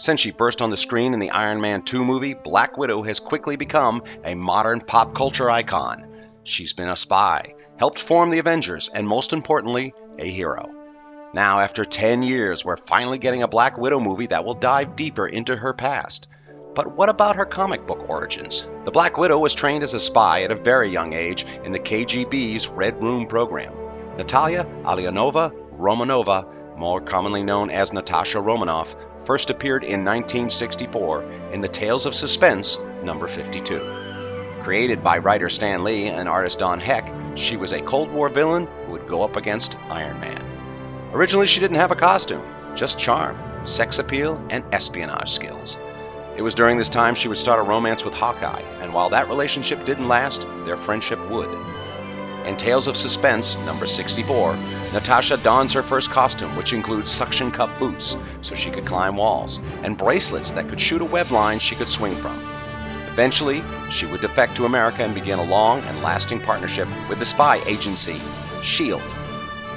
Since she burst on the screen in the Iron Man 2 movie, Black Widow has quickly become a modern pop culture icon. She's been a spy, helped form the Avengers, and most importantly, a hero. Now, after 10 years, we're finally getting a Black Widow movie that will dive deeper into her past. But what about her comic book origins? The Black Widow was trained as a spy at a very young age in the KGB's Red Room program. Natalia Alyanova Romanova, more commonly known as Natasha Romanoff, first appeared in 1964 in the Tales of Suspense number 52. Created by writer Stan Lee and artist Don Heck, she was a Cold War villain who would go up against Iron Man. Originally, she didn't have a costume, just charm, sex appeal, and espionage skills. It was during this time she would start a romance with Hawkeye, and while that relationship didn't last, their friendship would. In Tales of Suspense, number 64, Natasha dons her first costume, which includes suction cup boots so she could climb walls, and bracelets that could shoot a web line she could swing from. Eventually, she would defect to America and begin a long and lasting partnership with the spy agency, S.H.I.E.L.D.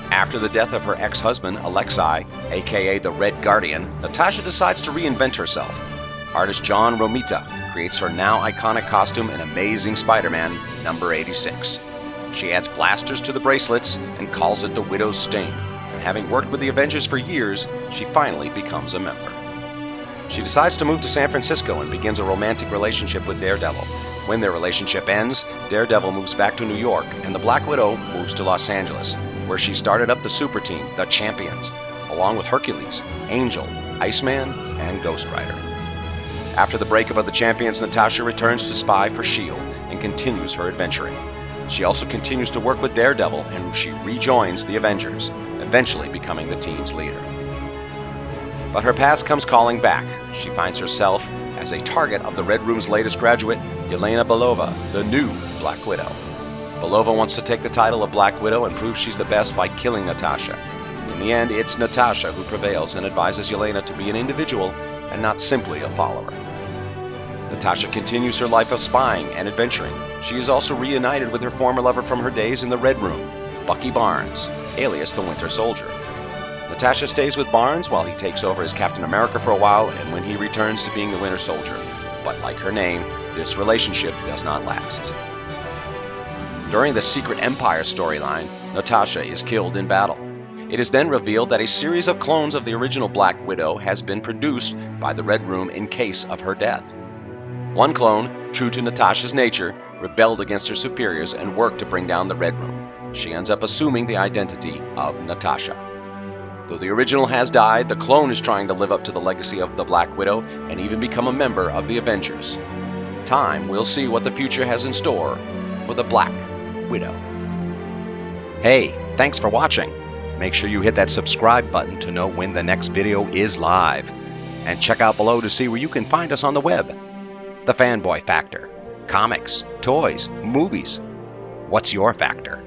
After the death of her ex-husband, Alexei, aka the Red Guardian, Natasha decides to reinvent herself. Artist John Romita creates her now iconic costume in Amazing Spider-Man number 86. She adds blasters to the bracelets and calls it the Widow's Sting. And having worked with the Avengers for years, she finally becomes a member. She decides to move to San Francisco and begins a romantic relationship with Daredevil. When their relationship ends, Daredevil moves back to New York, and the Black Widow moves to Los Angeles, where she started up the super team, the Champions, along with Hercules, Angel, Iceman, and Ghost Rider. After the breakup of the Champions, Natasha returns to spy for S.H.I.E.L.D. and continues her adventuring. She also continues to work with Daredevil, and she rejoins the Avengers, eventually becoming the team's leader. But her past comes calling back. She finds herself as a target of the Red Room's latest graduate, Yelena Belova, the new Black Widow. Belova wants to take the title of Black Widow and prove she's the best by killing Natasha. In the end, it's Natasha who prevails and advises Yelena to be an individual and not simply a follower. Natasha continues her life of spying and adventuring. She is also reunited with her former lover from her days in the Red Room, Bucky Barnes, alias the Winter Soldier. Natasha stays with Barnes while he takes over as Captain America for a while, and when he returns to being the Winter Soldier. But like her name, this relationship does not last. During the Secret Empire storyline, Natasha is killed in battle. It is then revealed that a series of clones of the original Black Widow has been produced by the Red Room in case of her death. One clone, true to Natasha's nature, rebelled against her superiors and worked to bring down the Red Room. She ends up assuming the identity of Natasha. Though the original has died, the clone is trying to live up to the legacy of the Black Widow and even become a member of the Avengers. Time will see what the future has in store for the Black Widow. Hey, thanks for watching. Make sure you hit that subscribe button to know when the next video is live. And check out below to see where you can find us on the web. The Fanboy Factor. Comics, toys, movies. What's your factor?